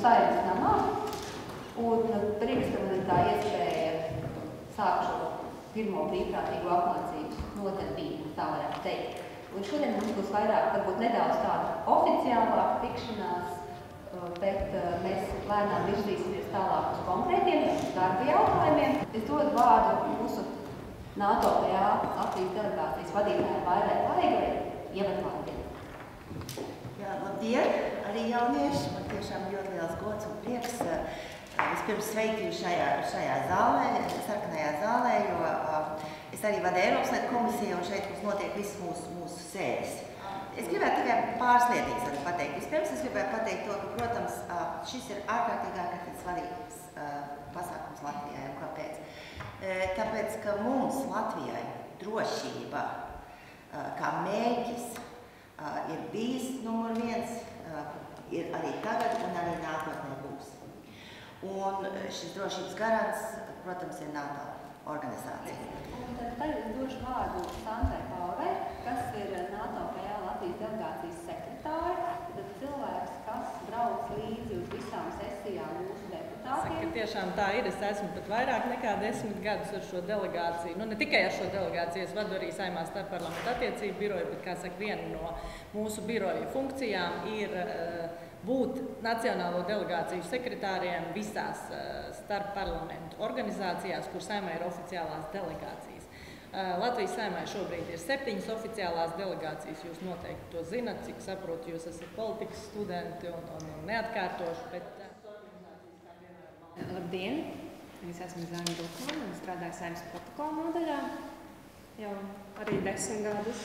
Saeimas namā, un prieks, ka man ir tā iespēja sākt šo pirmo brīvprātīgo apmācības nodarbību, tā varētu teikt. Un šodien mums būs vairāk, varbūt nedaudz tāda oficiālāka tikšanās, bet mēs lēnām virzīsimies tālāk uz konkrētiem darba jautājumiem. Es dodu vārdu mūsu NATO PA Latvijas delegācijas vadītājai Vairai Laigai ievadvārdiem. Jā, labdien, arī jaunieši. Man tiešām ļoti liels gods un prieks vispirms sveikt jūs šajā zālē, sarkanajā zālē, jo es arī vadu Eiropas lietu komisiju un šeit mums notiek visas mūsu sēdes. Es gribētu tikai pāris lietīgas arī pateikt. Vispirms es gribētu pateikt to, ka, protams, šis ir ārkārtīgi svarīgs pasākums Latvijai. Un kāpēc? Tāpēc, ka mums Latvijai drošība kā mērķis ir bijis numur viens, ir arī tagad un arī nākotnē būs. Un šis drošības garants, protams, ir NATO organizācija. Un tad tagad es došu vārdu Sandrai Paulai, kas ir NATO PA Latvijas delegācijas sekretāre, tad cilvēks, kas brauc līdzi uz visām sesijām mūsu deputātiem. Saka, tiešām tā ir. Es esmu pat vairāk nekā 10 gadus ar šo delegāciju. Nu, ne tikai ar šo delegāciju, es vadu arī Saeimā starpparlamentu attiecību biroju, bet, kā saka, viena no mūsu biroja funkcijām ir būt nacionālo delegāciju sekretāriem visās starpparlamentu organizācijās, kur Saeimā ir oficiālās delegācijas. Latvijas Saeimā šobrīd ir 7 oficiālās delegācijas. Jūs noteikti to zinat, cik saprotu, jūs esat politikas studenti un neatkārtoši, bet Labdien! Es esmu Zāņa Rukmana un strādāju Saeimas protokola nodaļā jau arī 10 gadus.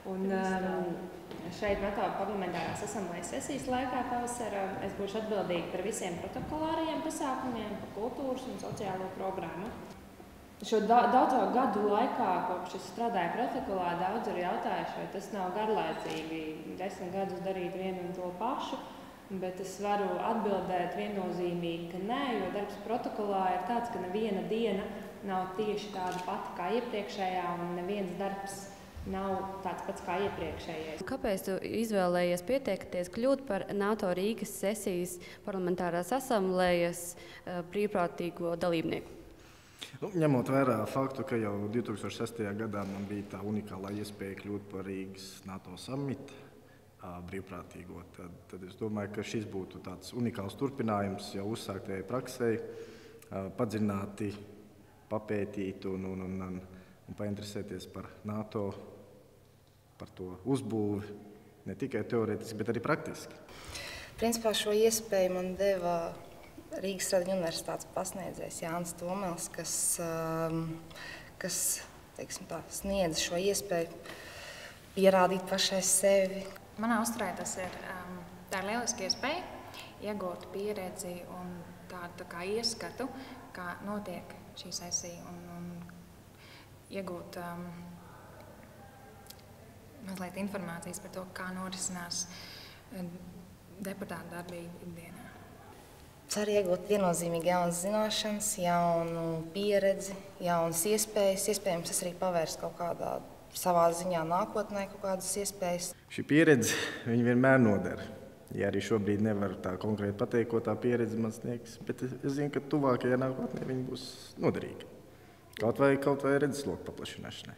Un šeit NATO parlamentārās asamblējas sesijas laikā pavasarā es būšu atbildīga par visiem protokolārajiem pasākumiem, par kultūras un sociālo programmu. Šo daudzo gadu laikā, kopš es strādāju protokolā, daudz ir jautājuši, vai tas nav garlaicīgi 10 gadus darīt vienu un to pašu, bet es varu atbildēt viennozīmīgi, ka nē, jo darbs protokolā ir tāds, ka neviena diena nav tieši tāda pati kā iepriekšējā un neviens darbs nav tāds pats kā iepriekšējais. Kāpēc tu izvēlējies pieteikties kļūt par NATO Rīgas sesijas parlamentārās asamblējas brīvprātīgo dalībnieku? Ņemot vērā faktu, ka jau 2006. gadā man bija tā unikālā iespēja kļūt par Rīgas NATO samita brīvprātīgo, tad es domāju, ka šis būtu tāds unikāls turpinājums jau uzsāktajai praksei, padziļināti papētīt un painteresēties par NATO, par to uzbūvi, ne tikai teorētiski, bet arī praktiski. Principā šo iespēju man deva Rīgas Radiņu universitātes pasniedzējs Jānis Tomels, kas teiksim tā, sniedz šo iespēju pierādīt pašai sevi. Manā uzturē tā ir lieliski iespēja iegūt pieredzi un tādu kā ieskatu, kā notiek šī sesija un iegūt mazliet informācijas par to, kā norisinās deputātu darbība ikdienā. Ceru iegūt viennozīmīgi jaunas zināšanas, jaunu pieredzi, jaunas iespējas. Iespējams, es arī pavērstu kaut kādā savā ziņā nākotnē kaut kādas iespējas. Šī pieredze viņa vienmēr noder. Ja arī šobrīd nevaru tā konkrēti pateikt, ko tā pieredze man sniegs, bet es zinu, ka tuvākajā nākotnē viņa būs noderīga. Kaut vai redzesloku paplašināšanai.